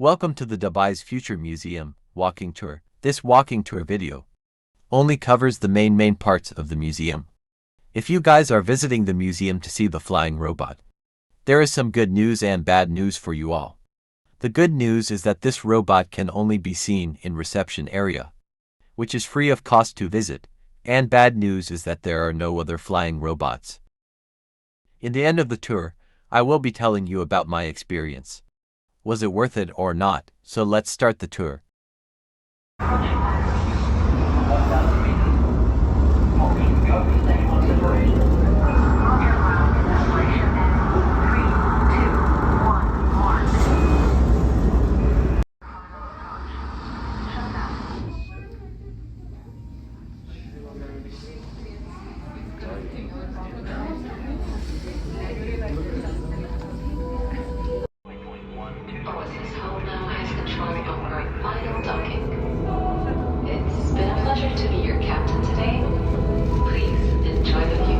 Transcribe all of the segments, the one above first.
Welcome to the Dubai's Future Museum walking tour. This walking tour video only covers the main parts of the museum. If you guys are visiting the museum to see the flying robot, there is some good news and bad news for you all. The good news is that this robot can only be seen in reception area, which is free of cost to visit, and bad news is that there are no other flying robots. In the end of the tour, I will be telling you about my experience. Was it worth it or not? So let's start the tour. Audis home now has control over final docking. It's been a pleasure to be your captain today. Please enjoy the view.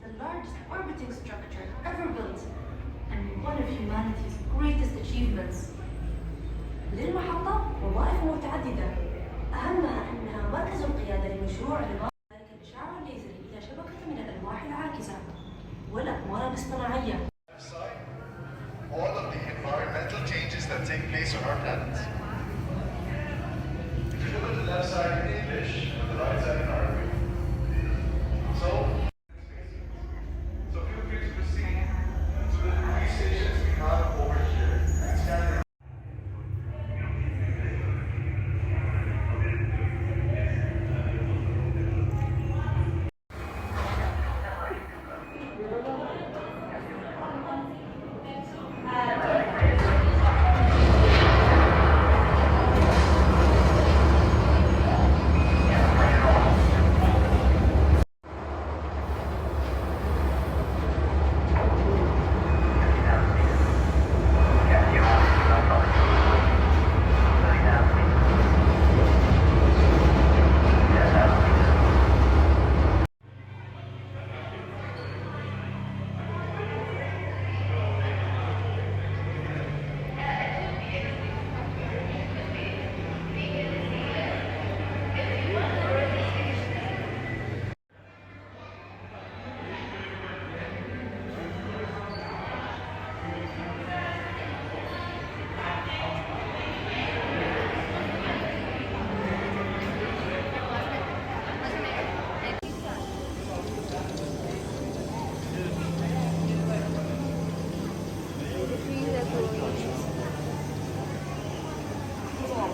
The largest orbiting structure ever built and one of humanity's greatest achievements. للمحطة وظائف متعددة أهمها أنها مركز القيادة لمشروع إضافة ذلك الإشعاع الليزري إلى شبكة من الألواح العاكسة والأقمار الاصطناعية. All of the environmental changes that take place on our planet. If you look at the left side in English and the right side in Arabic. So feel free to proceed to the three stations we have over here and scan your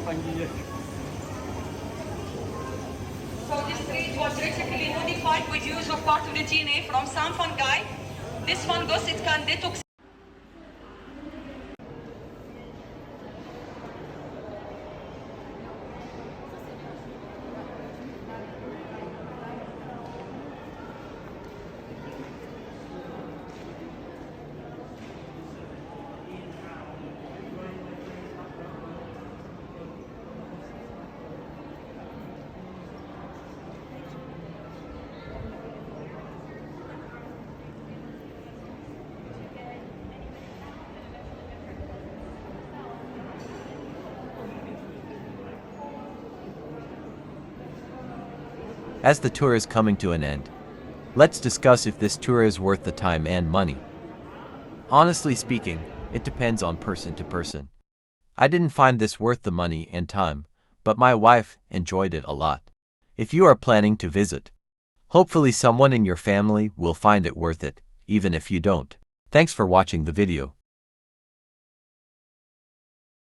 So this trait was recently modified with use of part of the DNA from some fungi. This fungus, it can detox. As the tour is coming to an end, let's discuss if this tour is worth the time and money. Honestly speaking, it depends on person to person. I didn't find this worth the money and time, but my wife enjoyed it a lot. If you are planning to visit, hopefully someone in your family will find it worth it, even if you don't. Thanks for watching the video.